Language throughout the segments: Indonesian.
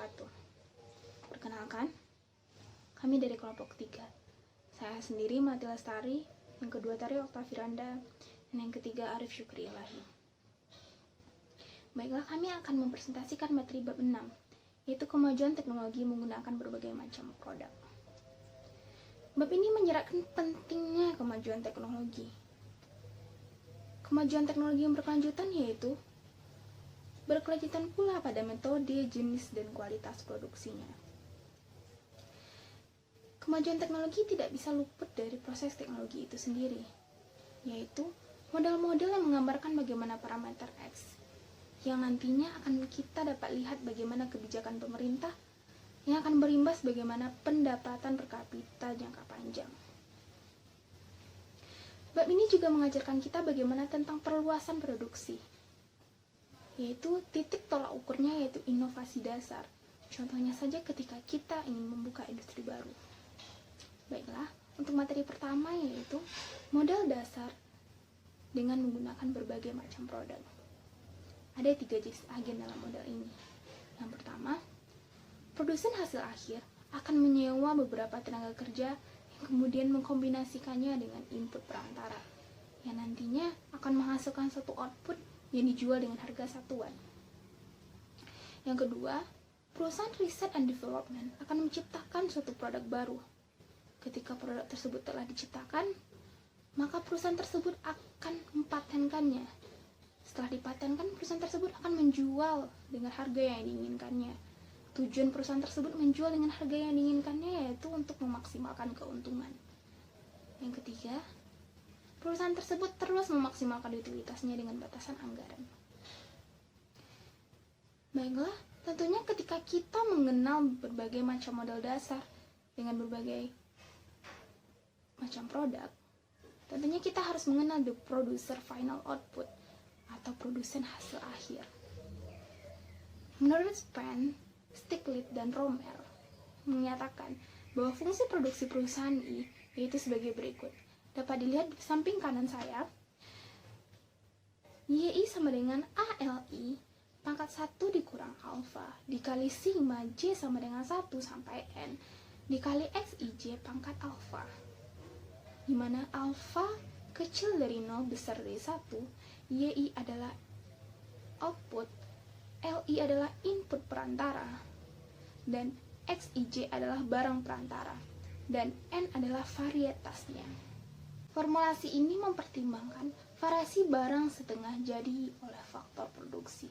wabarakatuh. Perkenalkan, kami dari kelompok 3. Saya sendiri Mati Lestari, yang kedua Tari Oktavieranda, dan yang ketiga Arif Syukri Ilahi. Baiklah, kami akan mempresentasikan materi bab 6, yaitu kemajuan teknologi menggunakan berbagai macam produk. Bab ini menyeratkan pentingnya kemajuan teknologi. Kemajuan teknologi yang berkelanjutan yaitu berkelanjutan pula pada metode, jenis, dan kualitas produksinya. Kemajuan teknologi tidak bisa luput dari proses teknologi itu sendiri, yaitu model-model yang menggambarkan bagaimana parameter X, yang nantinya akan kita dapat lihat bagaimana kebijakan pemerintah, yang akan berimbas bagaimana pendapatan per kapita jangka panjang. Bab ini juga mengajarkan kita bagaimana tentang perluasan produksi, yaitu titik tolak ukurnya yaitu inovasi dasar. Contohnya saja ketika kita ingin membuka industri baru. Baiklah, untuk materi pertama yaitu modal dasar dengan menggunakan berbagai macam produk. Ada 3 jenis agen dalam model ini. Yang pertama, produsen hasil akhir akan menyewa beberapa tenaga kerja yang kemudian mengkombinasikannya dengan input perantara, yang nantinya akan menghasilkan suatu output yang dijual dengan harga satuan. Yang kedua, perusahaan riset and development akan menciptakan suatu produk baru. Ketika produk tersebut telah diciptakan, maka perusahaan tersebut akan mempatenkannya. Setelah dipatenkan, perusahaan tersebut akan menjual dengan harga yang diinginkannya. Tujuan perusahaan tersebut menjual dengan harga yang diinginkannya yaitu untuk memaksimalkan keuntungan. Yang ketiga, perusahaan tersebut terus memaksimalkan utilitasnya dengan batasan anggaran. Baiklah, tentunya ketika kita mengenal berbagai macam modal dasar dengan berbagai macam produk, tentunya kita harus mengenal the producer final output atau produsen hasil akhir. Menurut Span, Stiglitz, dan Rommel menyatakan bahwa fungsi produksi perusahaan I yaitu sebagai berikut. Dapat dilihat di samping kanan saya, YI sama dengan ALI pangkat 1 dikurang alfa dikali sigma J sama dengan 1 sampai N dikali XIJ pangkat alfa, di mana alfa kecil dari 0 besar dari 1, YI adalah output, LI adalah input perantara, dan XIJ adalah barang perantara, dan N adalah varietasnya. Formulasi ini mempertimbangkan variasi barang setengah jadi oleh faktor produksi.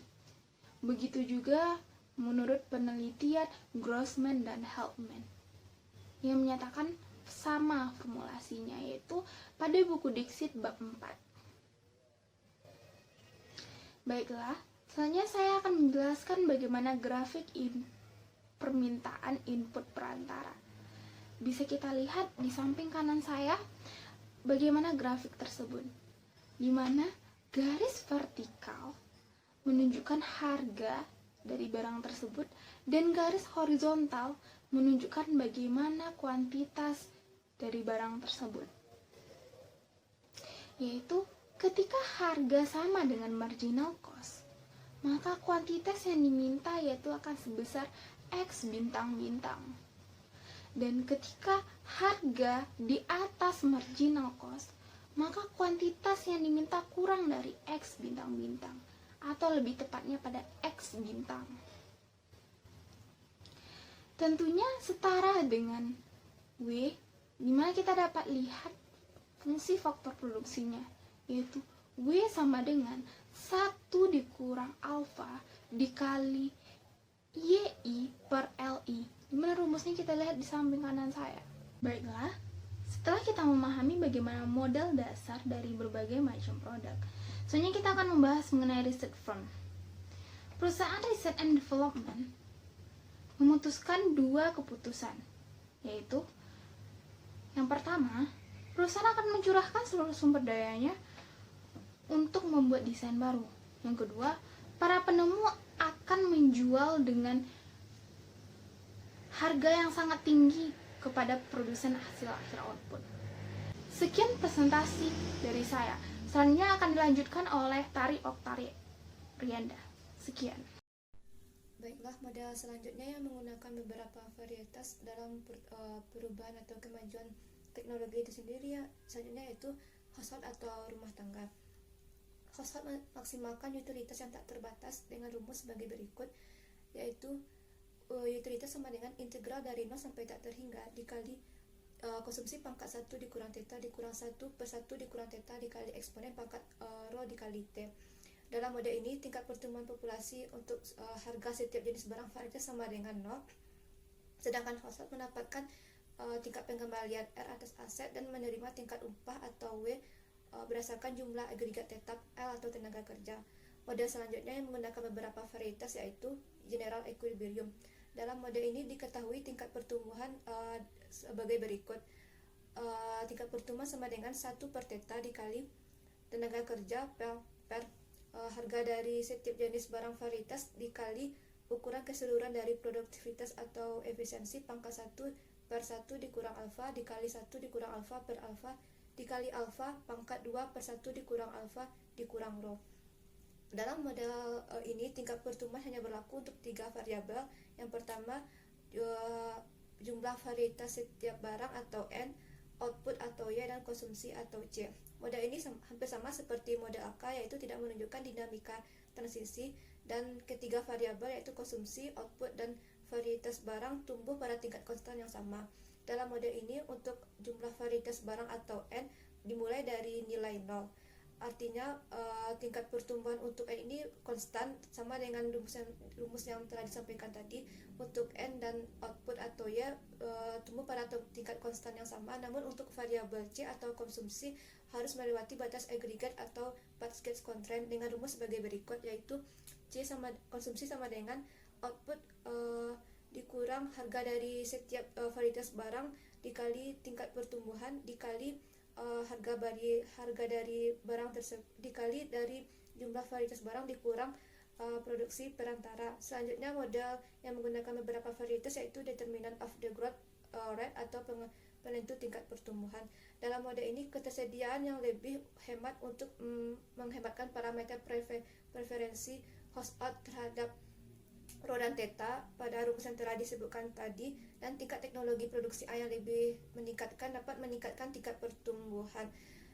Begitu juga menurut penelitian Grossman dan Helpman, yang menyatakan sama formulasinya yaitu pada buku Dixit bab 4. Baiklah, selanjutnya saya akan menjelaskan bagaimana grafik permintaan input perantara. Bisa kita lihat di samping kanan saya bagaimana grafik tersebut, di mana garis vertikal menunjukkan harga dari barang tersebut dan garis horizontal menunjukkan bagaimana kuantitas dari barang tersebut. Yaitu ketika harga sama dengan marginal cost, maka kuantitas yang diminta yaitu akan sebesar X bintang-bintang. Dan ketika harga di atas marginal cost, maka kuantitas yang diminta kurang dari X bintang-bintang, atau lebih tepatnya pada X bintang. Tentunya setara dengan W, di mana kita dapat lihat fungsi faktor produksinya, yaitu W sama dengan 1 dikurang alfa dikali YI per LI, dimana rumusnya kita lihat di samping kanan saya. Baiklah, setelah kita memahami bagaimana modal dasar dari berbagai macam produk, selanjutnya kita akan membahas mengenai research firm. Perusahaan riset and development memutuskan 2 keputusan, yaitu yang pertama, perusahaan akan mencurahkan seluruh sumber dayanya untuk membuat desain baru. Yang kedua, para penemu akan menjual dengan harga yang sangat tinggi kepada produsen hasil akhir output. Sekian presentasi dari saya. Selanjutnya akan dilanjutkan oleh Tari Oktavieranda. Sekian. Baiklah, model selanjutnya yang menggunakan beberapa varietas dalam perubahan atau kemajuan teknologi itu sendiri ya, selanjutnya yaitu household atau rumah tangga. Household maksimalkan utilitas yang tak terbatas dengan rumus sebagai berikut, yaitu utilitas sama dengan integral dari 0 sampai tak terhingga dikali konsumsi pangkat 1 dikurang theta dikurang 1 per 1 dikurang theta dikali eksponen pangkat rho dikali T. Dalam model ini, tingkat pertumbuhan populasi untuk harga setiap jenis barang varietas sama dengan 0, sedangkan household mendapatkan tingkat pengembalian R atas aset dan menerima tingkat upah atau W berdasarkan jumlah agregat tetap L atau tenaga kerja. Model selanjutnya yang menggunakan beberapa varietas yaitu general equilibrium. Dalam model ini diketahui tingkat pertumbuhan sebagai berikut. Tingkat pertumbuhan sama dengan 1 per theta dikali tenaga kerja per harga dari setiap jenis barang varietas dikali ukuran keseluruhan dari produktivitas atau efisiensi pangkat 1 per 1 dikurang alfa dikali 1 dikurang alfa per alfa dikali alfa pangkat 2 per 1 dikurang alfa dikurang rho. Dalam model ini tingkat pertumbuhan hanya berlaku untuk 3 variabel. Yang pertama, jumlah varietas setiap barang atau N, output atau Y, dan konsumsi atau C. Model ini hampir sama seperti model AK, yaitu tidak menunjukkan dinamika transisi, dan ketiga variabel yaitu konsumsi, output, dan varietas barang tumbuh pada tingkat konstan yang sama. Dalam model ini, untuk jumlah varietas barang atau N dimulai dari nilai 0. Artinya tingkat pertumbuhan untuk N ini konstan sama dengan rumus yang telah disampaikan tadi. Untuk N dan output atau Y tumbuh pada tingkat konstan yang sama, namun untuk variabel C atau konsumsi harus melewati batas agregat atau basket constraint dengan rumus sebagai berikut, yaitu konsumsi sama dengan output dikurang harga dari setiap varietas barang dikali tingkat pertumbuhan dikali harga dari barang tersebut dikali dari jumlah varietas barang dikurang produksi perantara. Selanjutnya, model yang menggunakan beberapa varietas yaitu determinant of the growth rate atau penentu tingkat pertumbuhan. Dalam model ini, ketersediaan yang lebih hemat untuk menghematkan parameter preferensi household terhadap rho dan theta pada rumus yang telah disebutkan tadi, dan tingkat teknologi produksi A yang lebih meningkatkan dapat meningkatkan tingkat pertumbuhan.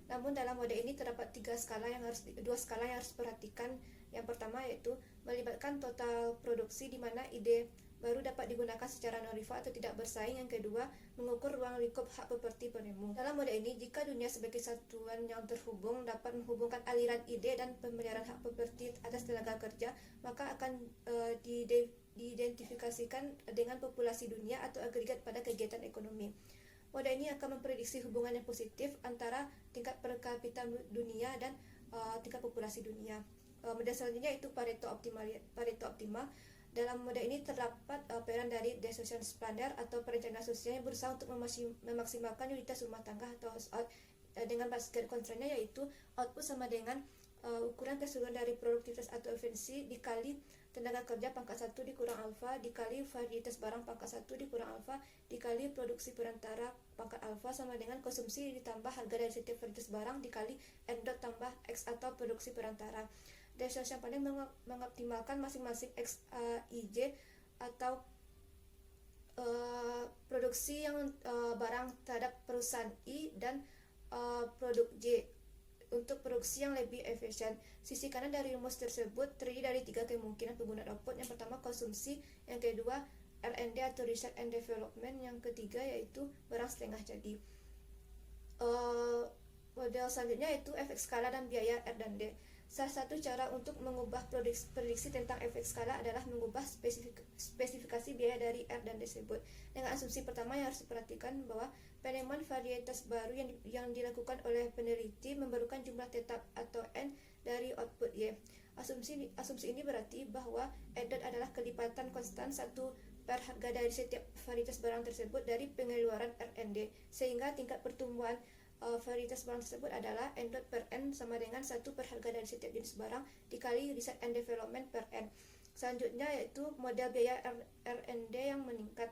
Namun dalam model ini terdapat dua skala yang harus diperhatikan. Yang pertama yaitu melibatkan total produksi di mana ide baru dapat digunakan secara non-rival atau tidak bersaing. Yang kedua, mengukur ruang lingkup hak properti penemu. Dalam model ini, jika dunia sebagai satuan yang terhubung dapat menghubungkan aliran ide dan pemeliharaan hak properti atas tenaga kerja, maka akan diidentifikasikan dengan populasi dunia atau agregat pada kegiatan ekonomi. Model ini akan memprediksi hubungan yang positif antara tingkat per kapita dunia dan tingkat populasi dunia. Model selanjutnya itu Pareto optimal. Dalam model ini terdapat peran dari decision planner atau perencana sosial yang berusaha untuk memaksimalkan utilitas rumah tangga atau household dengan basket constraint-nya, yaitu output sama dengan ukuran keseluruhan dari produktivitas atau efisiensi dikali tenaga kerja pangkat 1 dikurang alfa dikali varietas barang pangkat 1 dikurang alfa dikali produksi perantara pangkat alfa sama dengan konsumsi ditambah harga dari setiap varietas barang dikali N dot tambah X atau produksi perantara. Decision planner mengoptimalkan masing-masing X, I, J atau produksi yang barang terhadap perusahaan I dan produk J untuk produksi yang lebih efisien. Sisi kanan dari rumus tersebut terdiri dari 3 kemungkinan penggunaan output. Yang pertama konsumsi, yang kedua R&D atau research and development, yang ketiga yaitu barang setengah jadi. Model selanjutnya yaitu efek skala dan biaya R dan D. Salah satu cara untuk mengubah prediksi tentang efek skala adalah mengubah spesifikasi biaya dari R dan D tersebut. Dengan asumsi pertama yang harus diperhatikan bahwa penemuan varietas baru yang dilakukan oleh peneliti memerlukan jumlah tetap atau N dari output Y. Asumsi ini berarti bahwa N dot adalah kelipatan konstan 1 per harga dari setiap varietas barang tersebut dari pengeluaran R&D, sehingga tingkat pertumbuhan varietas barang tersebut adalah N dot per N sama dengan 1 per harga dari setiap jenis barang dikali research and development per N. Selanjutnya yaitu model biaya R&D yang meningkat.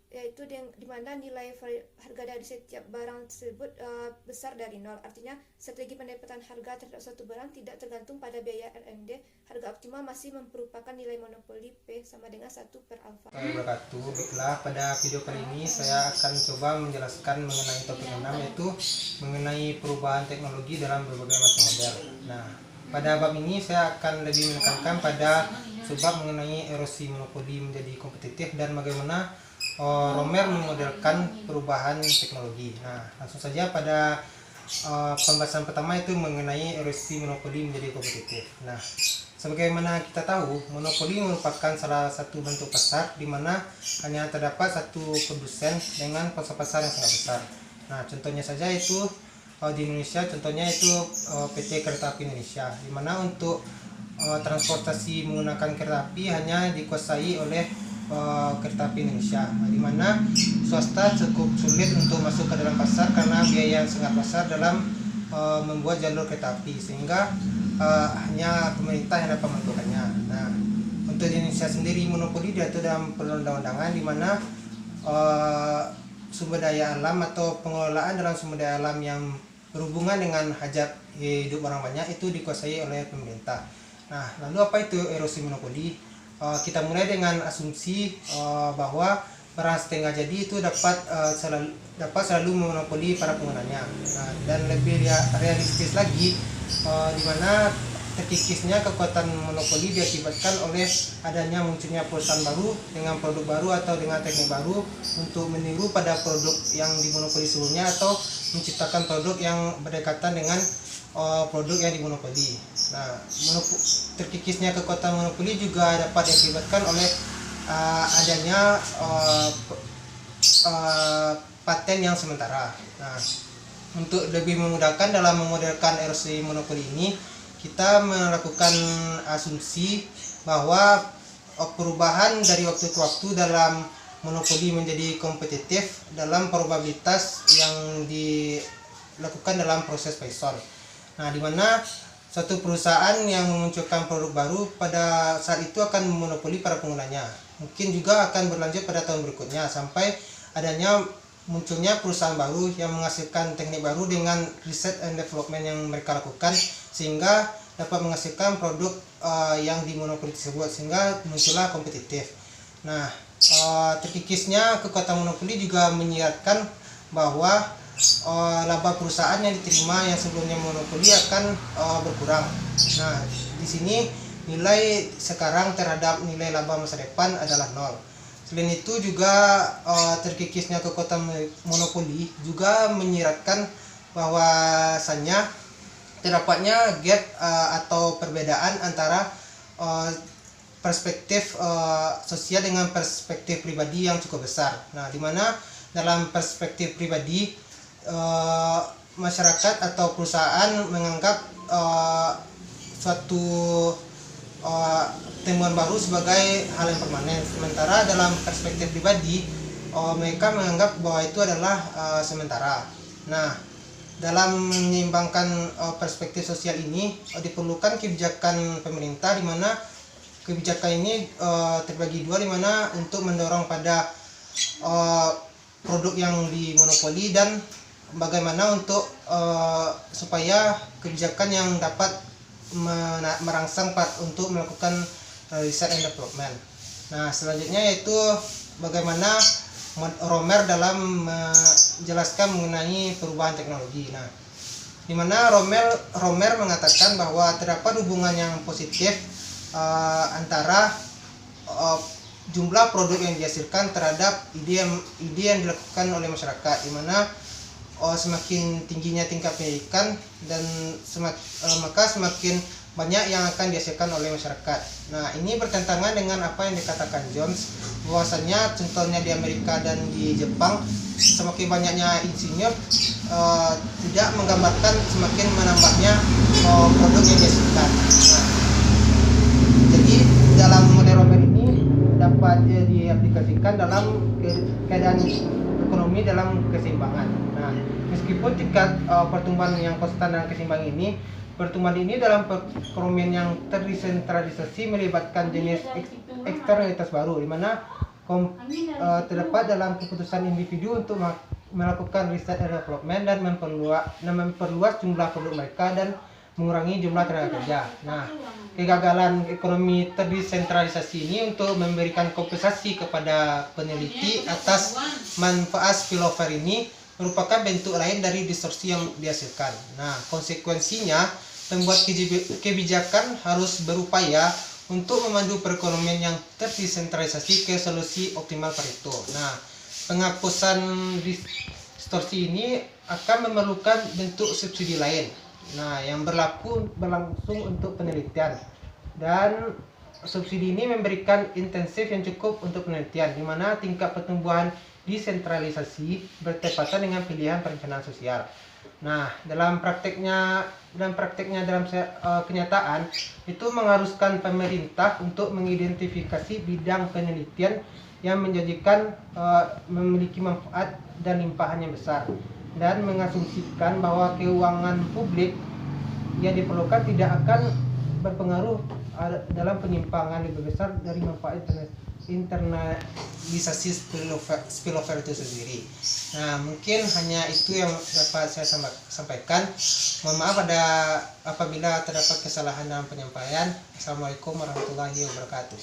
yaitu di mana nilai harga dari setiap barang tersebut besar dari nol. Artinya strategi pendapatan harga terhadap suatu barang tidak tergantung pada biaya R&D. Harga optimal masih merupakan nilai monopoli P sama dengan 1 per alfa. Baiklah, pada video kali ini saya akan coba menjelaskan mengenai topik 6, yaitu mengenai perubahan teknologi dalam berbagai macam model. Nah, pada bab ini saya akan lebih menekankan pada sebab mengenai erosi monopoli menjadi kompetitif dan bagaimana Romer memodelkan perubahan teknologi. Nah, langsung saja pada pembahasan pertama, itu mengenai erosi monopoli menjadi kompetitif. Nah, sebagaimana kita tahu, monopoli merupakan salah satu bentuk pasar di mana hanya terdapat satu produsen dengan pasar yang sangat besar. Nah, contohnya saja itu di Indonesia, contohnya itu PT Kereta Api Indonesia, di mana untuk transportasi menggunakan kereta api hanya dikuasai oleh Kereta Api Indonesia, di mana swasta cukup sulit untuk masuk ke dalam pasar karena biaya yang sangat besar dalam membuat jalur kereta api, sehingga hanya pemerintah yang dapat melakukannya. Nah, untuk di Indonesia sendiri, monopoli diatur dalam perundang-undangan di mana sumber daya alam atau pengelolaan dalam sumber daya alam yang berhubungan dengan hajat hidup orang banyak itu dikuasai oleh pemerintah. Nah, lalu apa itu erosi monopoli? Kita mulai dengan asumsi bahwa barang setengah jadi itu dapat selalu memonopoli para penggunanya. Nah, dan lebih realistis lagi, di mana terkikisnya kekuatan monopoli diakibatkan oleh adanya munculnya perusahaan baru dengan produk baru atau dengan teknik baru untuk meniru pada produk yang dimonopoli sebelumnya, atau menciptakan produk yang berdekatan dengan produk yang dimonopoli. Nah, terkikisnya kekuatan monopoli juga dapat diakibatkan oleh adanya paten yang sementara. Nah, untuk lebih memudahkan dalam memodelkan erosi monopoli ini, kita melakukan asumsi bahwa perubahan dari waktu ke waktu dalam monopoli menjadi kompetitif dalam probabilitas yang dilakukan dalam proses Poisson. Nah, di mana suatu perusahaan yang memunculkan produk baru pada saat itu akan memonopoli para penggunanya. Mungkin juga akan berlanjut pada tahun berikutnya sampai adanya munculnya perusahaan baru yang menghasilkan teknik baru dengan research and development yang mereka lakukan, sehingga dapat menghasilkan produk yang dimonopoli tersebut, sehingga muncullah kompetitif. Nah, terkikisnya kekuatan monopoli juga menyiratkan bahwa laba perusahaan yang diterima yang sebelumnya monopoli akan berkurang. Nah, di sini nilai sekarang terhadap nilai laba masa depan adalah nol. Selain itu juga terkikisnya kekuatan monopoli juga menyiratkan bahwasannya terdapatnya gap atau perbedaan antara perspektif sosial dengan perspektif pribadi yang cukup besar. Nah, di mana dalam perspektif pribadi masyarakat atau perusahaan menganggap suatu temuan baru sebagai hal yang permanen, sementara dalam perspektif pribadi mereka menganggap bahwa itu adalah sementara. Nah, dalam menyeimbangkan perspektif sosial ini diperlukan kebijakan pemerintah, di mana kebijakan ini terbagi dua, di mana untuk mendorong pada produk yang dimonopoli dan bagaimana untuk supaya kebijakan yang dapat merangsang untuk melakukan research and development. Nah, selanjutnya yaitu bagaimana Romer dalam menjelaskan mengenai perubahan teknologi. Nah, di mana Romer mengatakan bahwa terdapat hubungan yang positif antara jumlah produk yang dihasilkan terhadap ide yang dilakukan oleh masyarakat, di mana semakin tingginya tingkat pendidikan dan maka semakin banyak yang akan dihasilkan oleh masyarakat. Nah, ini bertentangan dengan apa yang dikatakan Jones, bahwasanya contohnya di Amerika dan di Jepang semakin banyaknya insinyur tidak menggambarkan semakin menambahnya produk yang dihasilkan. Nah, jadi dalam model Romer ini dapat diaplikasikan dalam keadaan ekonomi dalam keseimbangan. Nah, meskipun tingkat pertumbuhan yang konstan dan keseimbangan ini, pertumbuhan ini dalam perekonomian yang terdesentralisasi melibatkan jenis eksternalitas baru, di mana terdapat dalam keputusan individu untuk melakukan riset dan development dan memperluas jumlah produk mereka dan mengurangi jumlah tenaga kerja. Nah, kegagalan ekonomi terdesentralisasi ini untuk memberikan kompensasi kepada peneliti atas manfaat spillover ini merupakan bentuk lain dari distorsi yang dihasilkan. Nah, konsekuensinya pembuat kebijakan harus berupaya untuk memandu perekonomian yang terdesentralisasi ke solusi optimal Pareto. Nah, penghapusan distorsi ini akan memerlukan bentuk subsidi lain. Nah, yang berlangsung untuk penelitian, dan subsidi ini memberikan insentif yang cukup untuk penelitian, di mana tingkat pertumbuhan desentralisasi bertepatan dengan pilihan perencanaan sosial. Nah, dalam kenyataan itu mengharuskan pemerintah untuk mengidentifikasi bidang penelitian yang menjanjikan memiliki manfaat dan limpahan yang besar, dan mengasumsikan bahwa keuangan publik yang diperlukan tidak akan berpengaruh dalam penyimpangan lebih besar dari manfaat internalisasi spillover itu sendiri. Nah, mungkin hanya itu yang dapat saya sampaikan. Mohon maaf apabila terdapat kesalahan dalam penyampaian. Assalamualaikum warahmatullahi wabarakatuh.